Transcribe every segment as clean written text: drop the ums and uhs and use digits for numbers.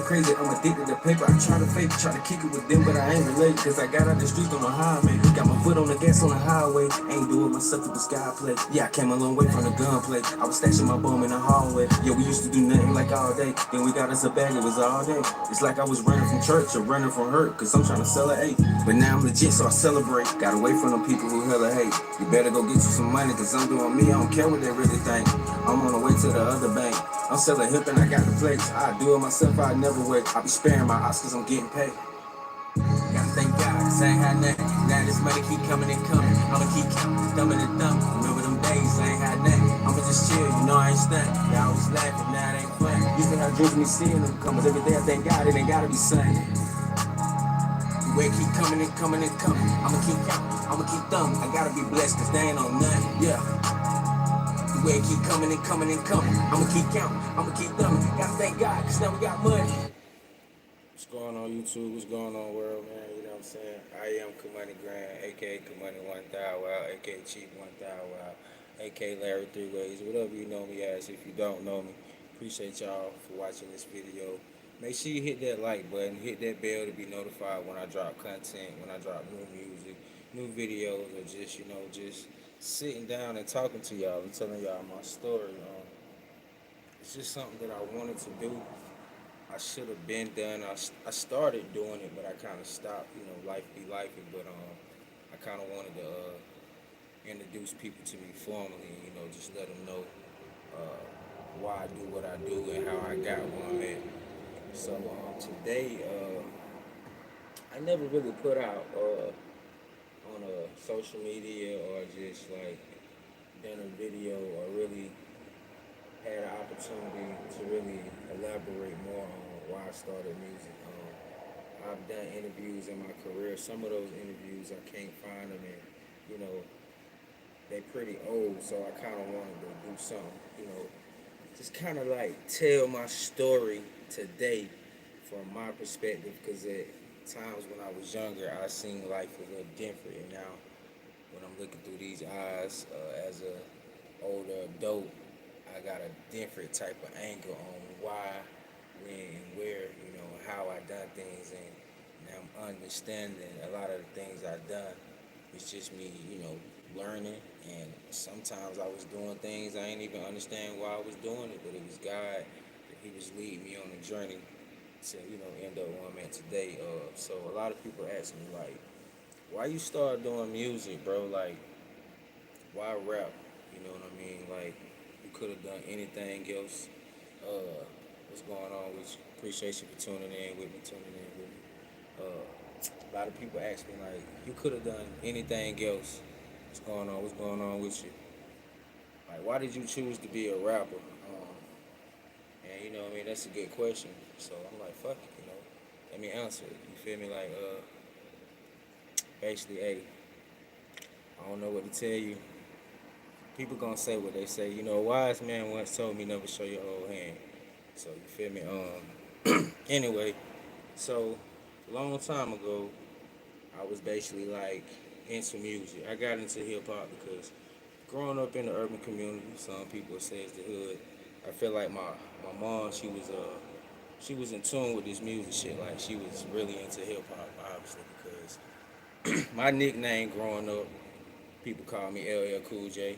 crazy, I'm addicted to paper. I try to fake, try to kick it with them, but I ain't relate. Cause I got out the streets on the highway. Got my foot on the gas on the highway. Ain't do it myself, it was sky play. Yeah, I came a long way from the gunplay. I was stashing my bum in the hallway. Yeah, we used to do nothing like all day. Then we got us a bag, it was all day. It's like I was running from church or running from hurt. Cause I'm trying to sell an eight. But now I'm legit, so I celebrate. Got away from them people who hella hate. You better go get you some money, cause I'm doing me. I don't care what they really think. I'm on the way to the other bank. I'm selling hemp and I got the plates. I do it myself, I never wait. I be sparing my ops cause I'm getting paid. Gotta thank God, cause I ain't had nothing. Now this money keep coming and coming. I'ma keep counting, thumbing and thumbing. Remember them days, I ain't had nothing. I'ma just chill, you know I ain't stunting. Y'all always laughing, now it ain't funny. Used to have dreams of me seeing them come, but every day I thank God it ain't gotta be sunny. The way keep coming and coming and coming. I'ma keep counting, I'ma keep thumbing. I gotta be blessed cause they ain't on nothing, yeah. The way keep coming and coming and coming. I'ma keep counting, I'ma keep thumbing. Gotta thank God cause now we got money. What's going on YouTube? What's going on world, man? You know what I'm saying? I am Camoney Grand, aka Camoney 1000, aka Chief 1000, aka Larry Three Ways, whatever you know me as. If you don't know me, appreciate y'all for watching this video. Make sure you hit that like button, hit that bell to be notified when I drop content, when I drop new music, new videos, or just just sitting down and talking to y'all and telling y'all my story. It's just something that I wanted to do. I should have been done. I started doing it, but I kind of stopped. You know, life be life. But I kind of wanted to introduce people to me formally. You know, just let them know why I do what I do and how I got where I'm at. So today, I never really put out on social media or just like done a video or really had an opportunity to really elaborate more on why I started music. I've done interviews in my career. Some of those interviews I can't find them, and they pretty old. So I kind of wanted to do something, just kind of like tell my story today from my perspective. Because at times when I was younger, I seen life a little different, and now when I'm looking through these eyes as a older adult, I got a different type of angle on why, when, and where, how I done things, and now I'm understanding a lot of the things I done. It's just me, learning, and sometimes I was doing things I ain't even understand why I was doing it, but it was God that He was leading me on a journey to, end up where I'm at today. So a lot of people ask me like, why you start doing music, bro? Like, why rap? You know what I mean? Like, you could have done anything else. What's going on with you? Appreciate you for tuning in with me. A lot of people ask me like, you could have done anything else. What's going on? What's going on with you? Like, why did you choose to be a rapper? And what I mean, that's a good question. So I'm like, fuck it, let me answer it. You feel me? Like, basically, hey, I don't know what to tell you. People gonna say what they say. A wise man once told me never show your whole hand. So you feel me? Anyway, so a long time ago, I was basically like into music. I got into hip hop because growing up in the urban community, some people say it's the hood. I feel like my mom, she was in tune with this music shit. Like she was really into hip hop, obviously, because my nickname growing up, people call me LL Cool J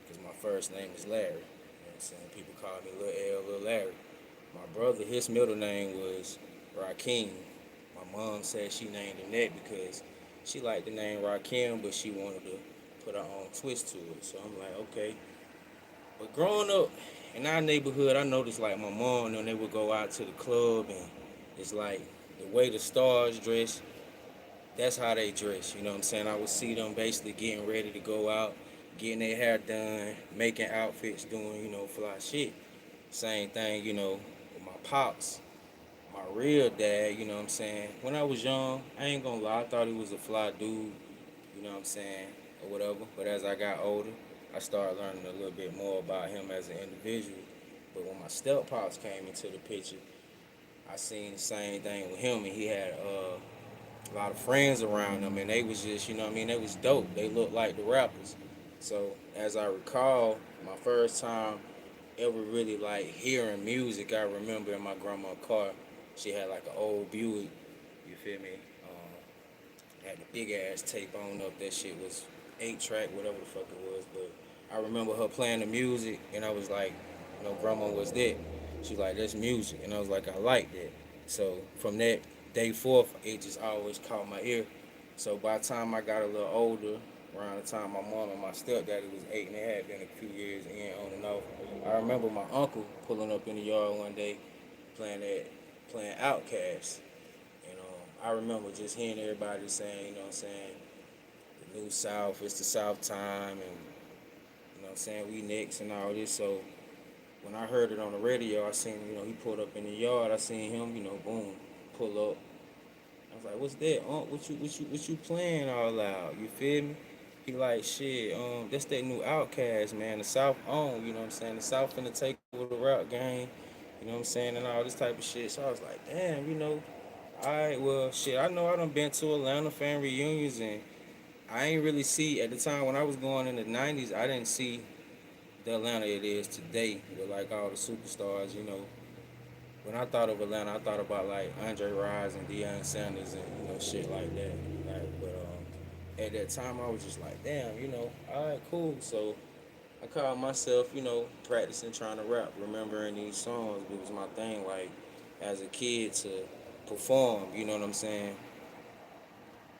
because my first name is Larry. You know what I'm saying? People call me Lil L, Lil Larry. My brother, his middle name was Rakim. My mom said she named him that because she liked the name Rakim, but she wanted to put her own twist to it. So I'm like, okay. But growing up in our neighborhood, I noticed like my mom and them, they would go out to the club, and it's like the way the stars dress, that's how they dress. You know what I'm saying? I would see them basically getting ready to go out, getting their hair done, making outfits, doing, fly shit. Same thing, with my pops, my real dad, you know what I'm saying? When I was young, I ain't gonna lie, I thought he was a fly dude, you know what I'm saying, or whatever. But as I got older, I started learning a little bit more about him as an individual. But when my step pops came into the picture, I seen the same thing with him, and he had a lot of friends around him, and they was just, they was dope. They looked like the rappers. So as I recall, my first time ever really like hearing music, I remember in my grandma's car, She had like an old Buick, you feel me? Had the big ass tape on up. That shit was 8 track, whatever the fuck it was. But I remember her playing the music, and I was like, grandma, was that? She like, that's music, and I was like, I like that. So from that day forth, it just always caught my ear. So by the time I got a little older, around the time my mom and my stepdaddy was 8 and a half, been a few years in on and off. I remember my uncle pulling up in the yard one day, playing that, playing Outkast. And I remember just hearing everybody saying, the New South, it's the South time, and we next and all this. So when I heard it on the radio, I seen, he pulled up in the yard. I seen him, boom, pull up. I was like, "What's that? What you playing all loud? You feel me?" He like, "Shit, that's that new Outcast, man. The South on, The South finna take over the rap game, and all this type of shit." So I was like, "Damn, all right, well, shit. I know I done been to Atlanta fan reunions, and I ain't really see at the time when I was going in the '90s. I didn't see the Atlanta it is today with like all the superstars. When I thought of Atlanta, I thought about like Andre Rison and Deion Sanders and shit like that. Like, but at that time, I was just like, damn, all right, cool. So I called myself, practicing trying to rap, remembering these songs. It was my thing, like as a kid to perform. You know what I'm saying?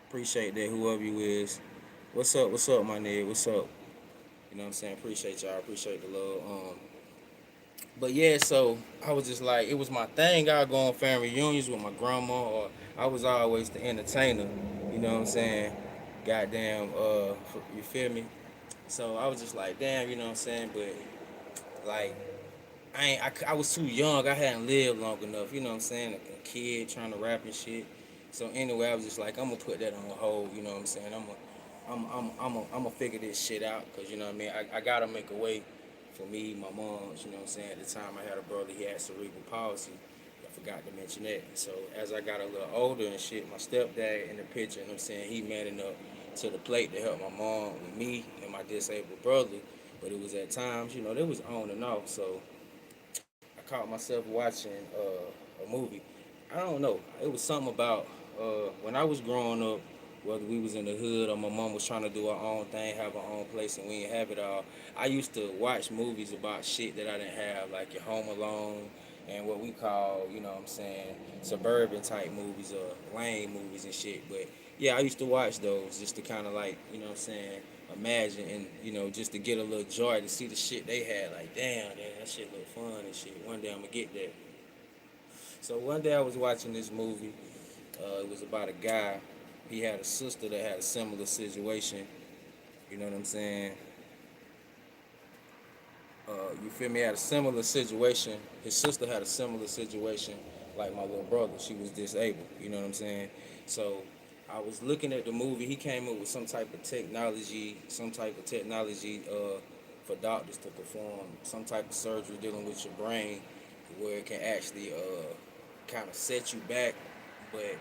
Appreciate that, whoever you is. What's up? What's up, my nigga? What's up? You know what I'm saying? Appreciate y'all. Appreciate the love. But yeah, so I was just like, it was my thing. I would go on family reunions with my grandma, or I was always the entertainer. You know what I'm saying? Goddamn, you feel me? So I was just like, damn, you know what I'm saying? But like, I was too young. I hadn't lived long enough. You know what I'm saying? A kid trying to rap and shit. So anyway, I was just like, I'm gonna put that on hold. You know what I'm saying? I'm gonna figure this shit out, because you know what I mean. I gotta make a way for me, my mom's. You know what I'm saying? At the time, I had a brother. He had cerebral palsy. I forgot to mention that. So as I got a little older and shit, my stepdad in the picture. You know what I'm saying? He manning up to the plate to help my mom with me and my disabled brother. But it was at times, they was on and off. So I caught myself watching a movie. I don't know. It was something about when I was growing up, whether we was in the hood or my mom was trying to do her own thing, have her own place, and we didn't have it all. I used to watch movies about shit that I didn't have, like your Home Alone and what we call, what I'm saying, suburban type movies or lame movies and shit. But yeah, I used to watch those just to kind of like, what I'm saying, imagine, and just to get a little joy to see the shit they had. Like, damn, that shit look fun and shit. One day I'm gonna get that. So one day I was watching this movie. It was about a guy. He had a sister that had a similar situation. You know what I'm saying? You feel me? Had a similar situation. His sister had a similar situation like my little brother. She was disabled. You know what I'm saying? So I was looking at the movie. He came up with some type of technology for doctors to perform some type of surgery dealing with your brain, where it can actually kind of set you back, but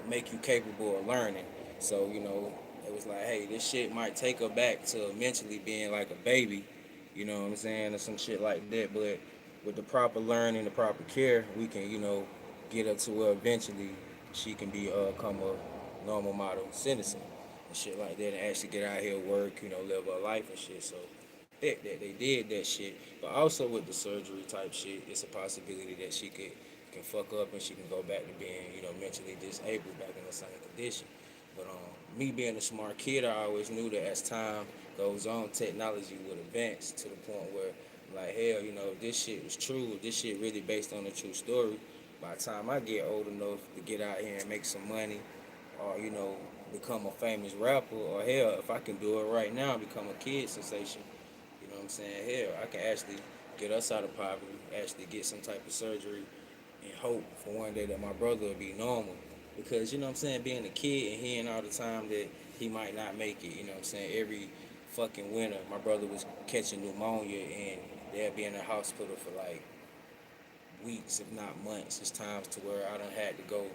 make you capable of learning. So it was like, hey, this shit might take her back to mentally being like a baby, you know what I'm saying, or some shit like that. But with the proper learning, the proper care, we can, get her to where eventually she can become a normal model citizen and shit like that, and actually get out here, work, live her life and shit. So that they did that shit, but also with the surgery type shit, it's a possibility that she can fuck up and she can go back to being, mentally disabled back in the same condition. But me being a smart kid, I always knew that as time goes on, technology would advance to the point where, like, hell, if this shit was true, if this shit really based on a true story, by the time I get old enough to get out here and make some money, or become a famous rapper, or hell, if I can do it right now, become a kid sensation, you know what I'm saying? Hell, I can actually get us out of poverty, actually get some type of surgery, and hope for one day that my brother will be normal. Because, what I'm saying, being a kid and hearing all the time that he might not make it, what I'm saying, every fucking winter, my brother was catching pneumonia and they'll be in the hospital for like weeks, if not months. It's times to where I done had to go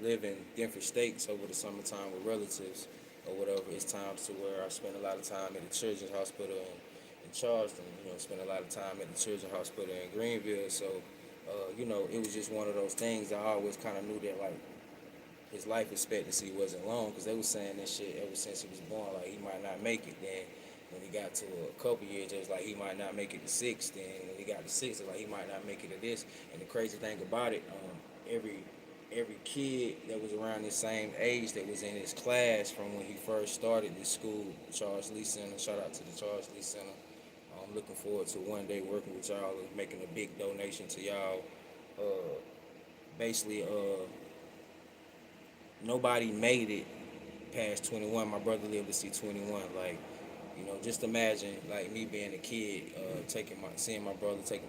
live in different states over the summertime with relatives or whatever. It's times to where I spend a lot of time at the children's hospital in Charleston, spend a lot of time at the children's hospital in Greenville. So it was just one of those things. I always kind of knew that like his life expectancy wasn't long because they was saying that shit ever since he was born. Like he might not make it. Then when he got to a couple years, it was like he might not make it to six. Then when he got to six, it was like he might not make it to this. And the crazy thing about it, every every kid that was around the same age that was in his class from when he first started this school, Charles Lee Center. Shout out to the Charles Lee Center. I'm looking forward to one day working with y'all and making a big donation to y'all. Uh, basically, nobody made it past 21. My brother lived to see 21. Like, just imagine like me being a kid, seeing my brother taking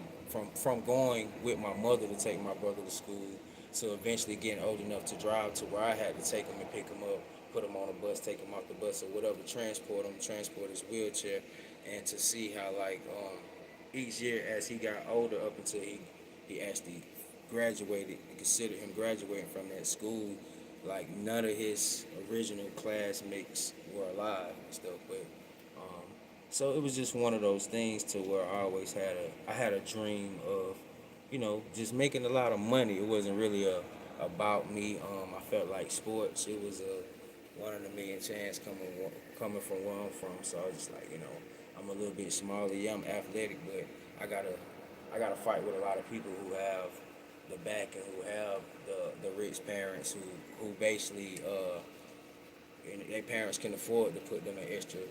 from going with my mother to take my brother to school to eventually getting old enough to drive to where I had to take him and pick him up, put him on a bus, take him off the bus or whatever, transport his wheelchair, and to see how like each year as he got older up until he actually graduated, consider him graduating from that school, like none of his original classmates were alive and stuff. But so it was just one of those things to where I had a dream of, just making a lot of money. It wasn't really about me. I felt like sports. It was a 1 in a million chance coming from where I'm from. So I was just like, I'm a little bit smaller. Yeah, I'm athletic, but I gotta I gotta fight with a lot of people who have the backing, who have the rich parents who basically and their parents can afford to put them in extra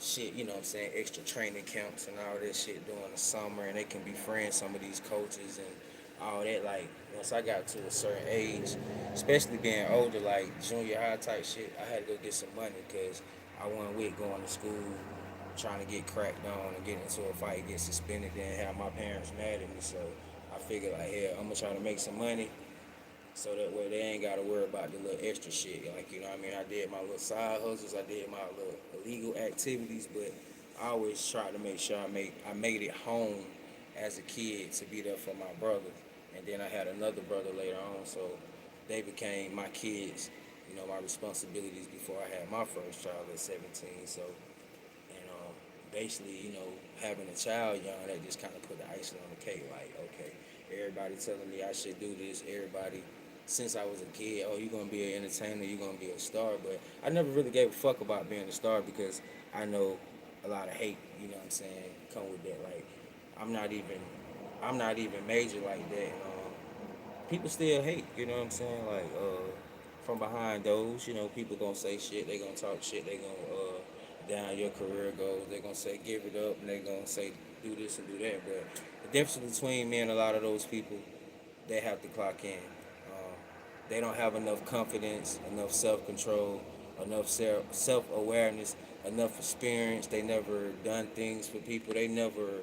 shit, you know what I'm saying, extra training camps and all that shit during the summer, and they can befriend some of these coaches and all that. Like, once I got to a certain age, especially being older, like junior high type shit, I had to go get some money because I wasn't with going to school, trying to get cracked on and get into a fight, get suspended, then have my parents mad at me. So I figured, like, yeah, I'm gonna try to make some money so that way they ain't gotta worry about the little extra shit. Like, you know what I mean? I did my little side hustles, I did my little illegal activities, but I always tried to make sure I made it home as a kid to be there for my brother. And then I had another brother later on, so they became my kids, my responsibilities before I had my first child at 17. So, and basically, having a child young, that just kind of put the icing on the cake. Like, okay, everybody telling me I should do this. Everybody, since I was a kid, oh, you're gonna be an entertainer, you're gonna be a star. But I never really gave a fuck about being a star because I know a lot of hate. You know what I'm saying? Come with that. Like, I'm not even, I'm not even major like that. And, people still hate. You know what I'm saying? Like, from behind those, people gonna say shit. They gonna talk shit. They gonna down your career goals. They gonna say give it up, and they gonna say do this and do that. But the difference between me and a lot of those people, they have to clock in. They don't have enough confidence, enough self control, enough self awareness, enough experience. They never done things for people. They never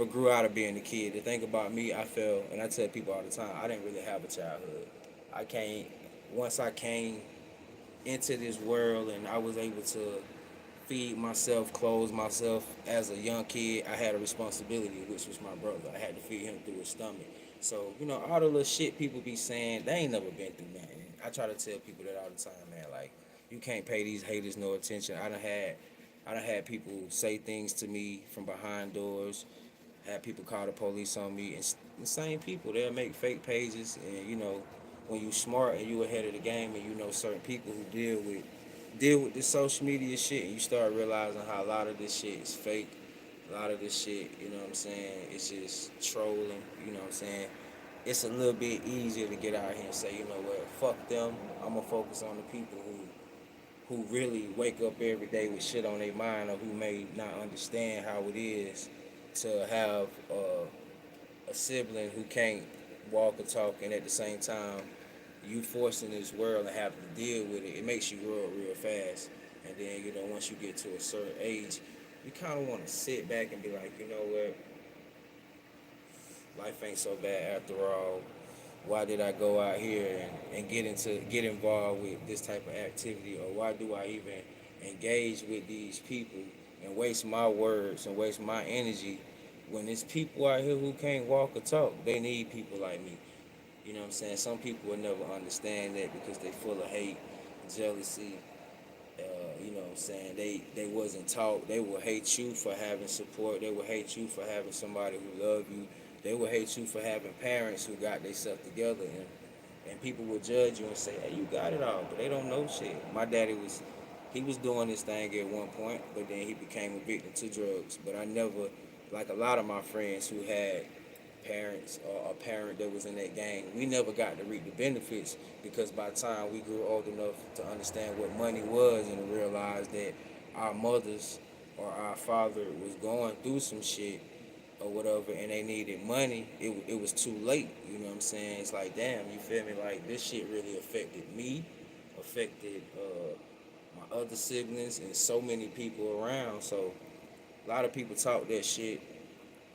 grew out of being a kid. The thing about me, I felt, and I tell people all the time, I didn't really have a childhood. I came Once I came into this world and I was able to feed myself, clothe myself as a young kid, I had a responsibility, which was my brother. I had to feed him through his stomach. So, all the little shit people be saying, they ain't never been through nothing. I try to tell people that all the time, man. Like, you can't pay these haters no attention. I done had people say things to me from behind doors, had people call the police on me, and the same people, they'll make fake pages, and when you smart and you ahead of the game, and certain people who deal with this social media shit, and you start realizing how a lot of this shit is fake. A lot of this shit, you know what I'm saying, it's just trolling, you know what I'm saying. It's a little bit easier to get out here and say, you know what, fuck them. I'm gonna focus on the people who really wake up every day with shit on their mind, or who may not understand how it is to have a sibling who can't walk or talk, and at the same time you forced in this world and have to deal with it. It makes you grow up real fast, and then once you get to a certain age, you kind of want to sit back and be like, you know what, life ain't so bad after all. Why did I go out here and get involved with this type of activity, or why do I even engage with these people and waste my words and waste my energy when there's people out here who can't walk or talk? They need people like me. You know what I'm saying? Some people will never understand that because they full of hate, jealousy. You know what I'm saying? They wasn't taught. They will hate you for having support. They will hate you for having somebody who love you. They will hate you for having parents who got themselves together, and people will judge you and say, "Hey, you got it all," but they don't know shit. My daddy was, he was doing this thing at one point, but then he became a victim to drugs. But I never, like a lot of my friends who had parents or a parent that was in that gang, we never got to reap the benefits because by the time we grew old enough to understand what money was and to realize that our mothers or our father was going through some shit or whatever and they needed money, it was too late. You know what I'm saying? It's like, damn, you feel me? Like, this shit really affected me, affected my other siblings, and so many people around. So a lot of people talk that shit,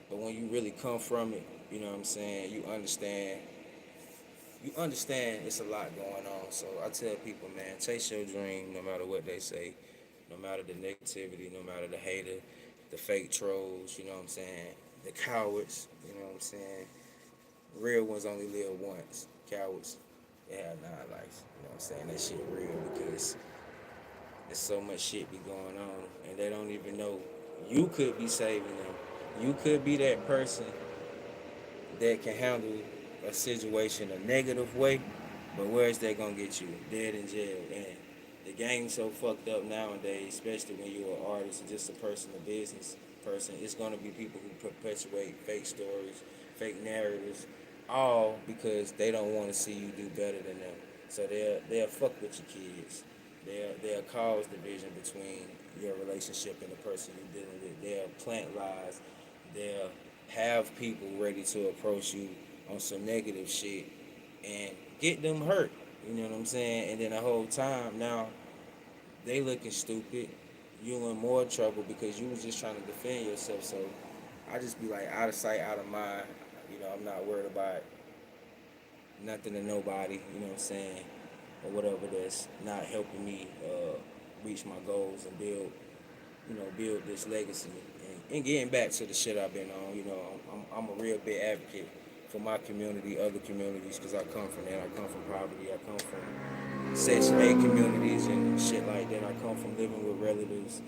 but when you really come from it, you know what I'm saying, you understand it's a lot going on. So I tell people, man, chase your dream no matter what they say, no matter the negativity, no matter the hater, the fake trolls, you know what I'm saying, the cowards, you know what I'm saying. Real ones only live once. Cowards, they have 9 lives. You know what I'm saying? That shit real because there's so much shit be going on and they don't even know you could be saving them. You could be that person that can handle a situation a negative way, but where is that gonna get you? Dead in jail. And the game's so fucked up nowadays, especially when you're an artist or just a person, a business person. It's gonna be people who perpetuate fake stories, fake narratives, all because they don't want to see you do better than them. So they'll fuck with your kids. They'll cause division between your relationship and the person you're dealing with. They'll plant lies. They'll have people ready to approach you on some negative shit and get them hurt. You know what I'm saying? And then the whole time now they looking stupid. You in more trouble because you was just trying to defend yourself. So I just be like, out of sight, out of mind. You know, I'm not worried about nothing to nobody. You know what I'm saying? Or whatever that's not helping me reach my goals and build this legacy and getting back to the shit I've been on. You know, I'm a real big advocate for my community, other communities, because I come from that. I come from poverty. I come from Section 8 communities and shit like that. I come from living with relatives,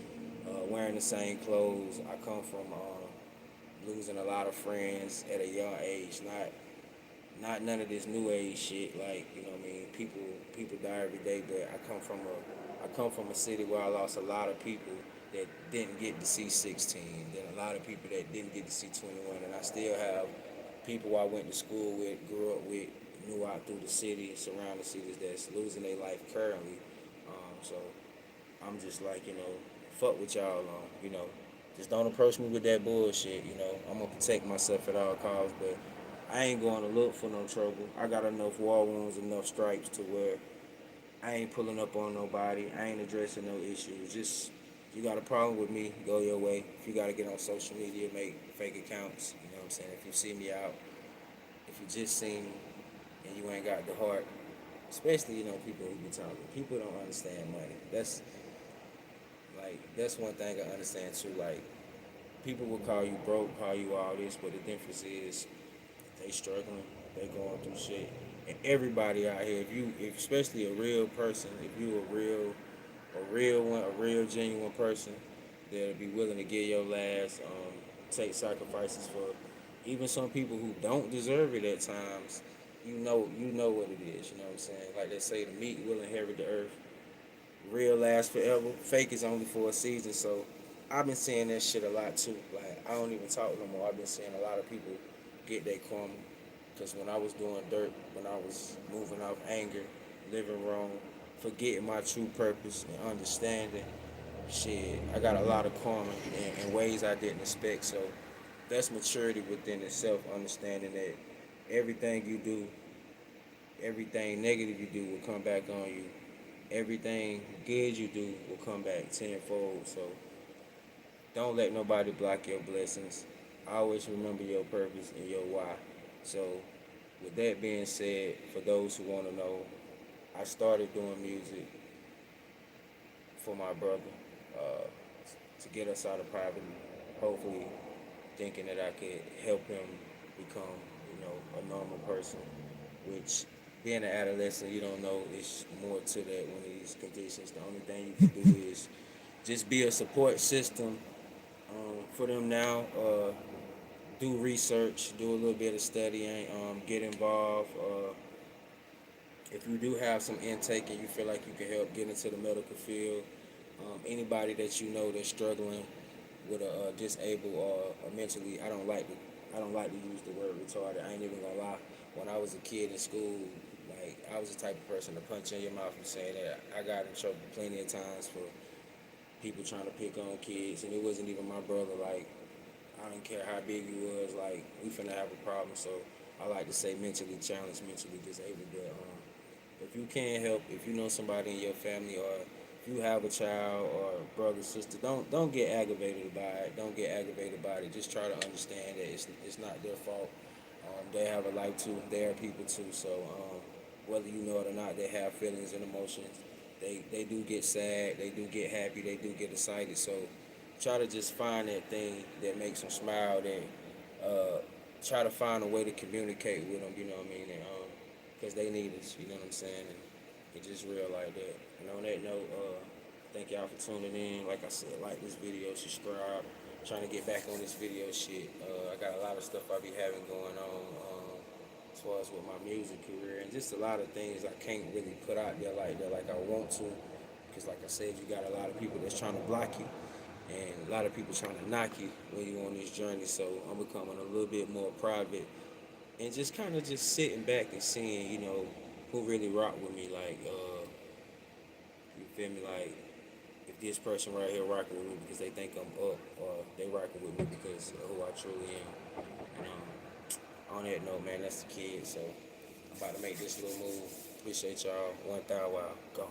wearing the same clothes. I come from losing a lot of friends at a young age. Not none of this new age shit. Like, you know what I mean? People die every day, but I come from a city where I lost a lot of people that didn't get to see 16, then a lot of people that didn't get to see 21, and I still have people I went to school with, grew up with, knew out through the city, surrounding cities that's losing their life currently. So I'm just like, fuck with y'all on, just don't approach me with that bullshit. I'm gonna protect myself at all costs, but I ain't going to look for no trouble. I got enough war wounds, enough stripes to where I ain't pulling up on nobody. I ain't addressing no issues. Just, you got a problem with me, go your way. If you got to get on social media, make fake accounts. You know what I'm saying? If you see me out, if you just seen me and you ain't got the heart, especially, people who be talking. People don't understand money. That's one thing I understand too. Like, people will call you broke, call you all this, but the difference is they struggling, they going through shit. And everybody out here, especially a real person, if you a real one, a real genuine person, that'll be willing to give your last, take sacrifices for even some people who don't deserve it at times. You know what it is. You know what I'm saying? Like they say, the meek will inherit the earth. Real lasts forever. Fake is only for a season. So I've been seeing that shit a lot too. Like, I don't even talk no more. I've been seeing a lot of people get their karma. Because when I was doing dirt, when I was moving off anger, living wrong, forgetting my true purpose and understanding, shit, I got a lot of karma in ways I didn't expect. So that's maturity within itself, understanding that everything you do, everything negative you do will come back on you. Everything good you do will come back tenfold. So don't let nobody block your blessings. Always remember your purpose and your why. So with that being said, for those who want to know, I started doing music for my brother, uh, to get us out of poverty. Hopefully, thinking that I could help him become, a normal person. Which, being an adolescent, you don't know, it's more to that one of these conditions. The only thing you can do is just be a support system for them now. do research, do a little bit of studying, get involved. If you do have some intake and you feel like you can help get into the medical field, anybody that you know that's struggling with a disabled or mentally, I don't like to use the word retarded. I ain't even gonna lie. When I was a kid in school, like I was the type of person to punch in your mouth and say that I got in trouble plenty of times for people trying to pick on kids, and it wasn't even my brother. Like I don't care how big he was. Like we finna have a problem. So I like to say mentally challenged, mentally disabled. But if you can help, if you know somebody in your family, or if you have a child or brother, sister, don't get aggravated by it. Don't get aggravated by it. Just try to understand that it's not their fault. They have a life too. They are people too. So whether you know it or not, they have feelings and emotions. They do get sad. They do get happy. They do get excited. So try to just find that thing that makes them smile. Then try to find a way to communicate with them. You know what I mean? And, because they need us, you know what I'm saying? And it's just real like that. And on that note, thank y'all for tuning in. Like I said, like this video, subscribe. Trying to get back on this video shit. I got a lot of stuff I be having going on as far as with my music career and just a lot of things I can't really put out there like I want to. Because like I said, you got a lot of people that's trying to block you and a lot of people trying to knock you when you're on this journey. So I'm becoming a little bit more private and just kind of just sitting back and seeing, you know, who really rock with me. Like, you feel me? Like, if this person right here rocking with me because they think I'm up, or they rocking with me because of who I truly am. And on that note, man, that's the kid. So I'm about to make this little move. Appreciate y'all. 1,000 wow. Go.